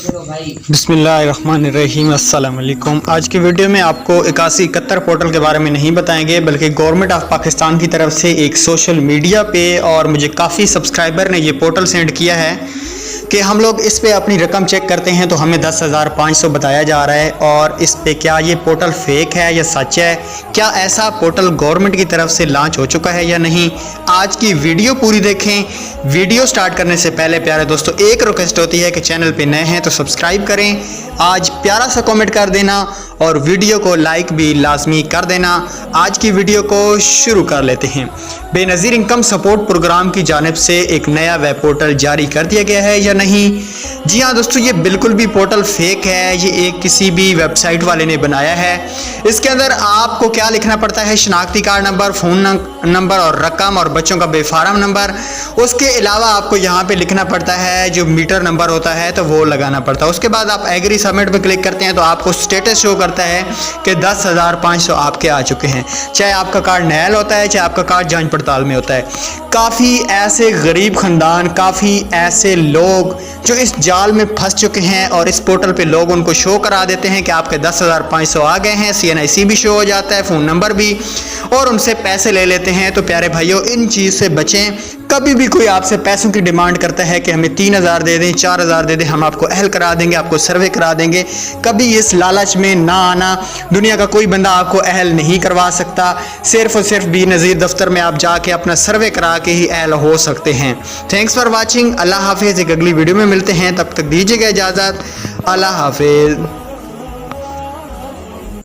बिस्मिल्लाहिर्रहमानिर्रहीम, अस्सलाम वालेकुम। आज की वीडियो में आपको 8171 पोर्टल के बारे में नहीं बताएंगे, बल्कि गवर्नमेंट ऑफ पाकिस्तान की तरफ से एक सोशल मीडिया पे और मुझे काफ़ी सब्सक्राइबर ने ये पोर्टल सेंड किया है कि हम लोग इस पे अपनी रकम चेक करते हैं तो हमें 10,500 बताया जा रहा है। और इस पे क्या ये पोर्टल फेक है या सच है, क्या ऐसा पोर्टल गवर्नमेंट की तरफ से लॉन्च हो चुका है या नहीं, आज की वीडियो पूरी देखें। वीडियो स्टार्ट करने से पहले प्यारे दोस्तों एक रिक्वेस्ट होती है कि चैनल पे नए हैं तो सब्सक्राइब करें, आज प्यारा सा कमेंट कर देना और वीडियो को लाइक भी लाजमी कर देना। आज की वीडियो को शुरू कर लेते हैं। बेनज़ीर इनकम सपोर्ट प्रोग्राम की जानिब से एक नया वेब पोर्टल जारी कर दिया गया है या नहीं? जी हाँ दोस्तों, ये बिल्कुल भी पोर्टल फेक है, ये एक किसी भी वेबसाइट वाले ने बनाया है। इसके अंदर आपको क्या लिखना पड़ता है, शनाख्ती कार्ड नंबर, फ़ोन नंबर और रकम और बच्चों का बेफारम नंबर। उसके अलावा आपको यहाँ पे लिखना पड़ता है जो मीटर नंबर होता है तो वो लगाना पड़ता है। उसके बाद आप एग्री सबमिट पे क्लिक करते हैं तो आपको स्टेटस शो करता है कि 10,500 आपके आ चुके हैं, चाहे आपका कार्ड नया होता है चाहे आपका कार्ड जांच पड़ताल में होता है। काफ़ी ऐसे गरीब ख़ानदान, काफ़ी ऐसे लोग जो इस जाल में फंस चुके हैं और इस पोर्टल पे लोग उनको शो करा देते हैं कि आपके 10,500 आ गए हैं, CNIC भी शो हो जाता है, फ़ोन नंबर भी, और उनसे पैसे ले लेते हैं। तो प्यारे भाइयों, इन चीज़ से बचें। कभी भी कोई आपसे पैसों की डिमांड करता है कि हमें 3,000 दे दें, 4,000 दे दें, हम आपको अहल करा देंगे, आपको सर्वे करा देंगे, कभी इस लालच में ना आना। दुनिया का कोई बंदा आपको अहल नहीं करवा सकता, सिर्फ और सिर्फ बेनज़ीर दफ्तर में आप जाके अपना सर्वे करा के ही अहल हो सकते हैं। Thanks for watching. अल्लाह हाफिज़। एक अगली वीडियो में मिलते हैं, तब तक दीजिएगा इजाज़त। अल्लाह हाफिज़।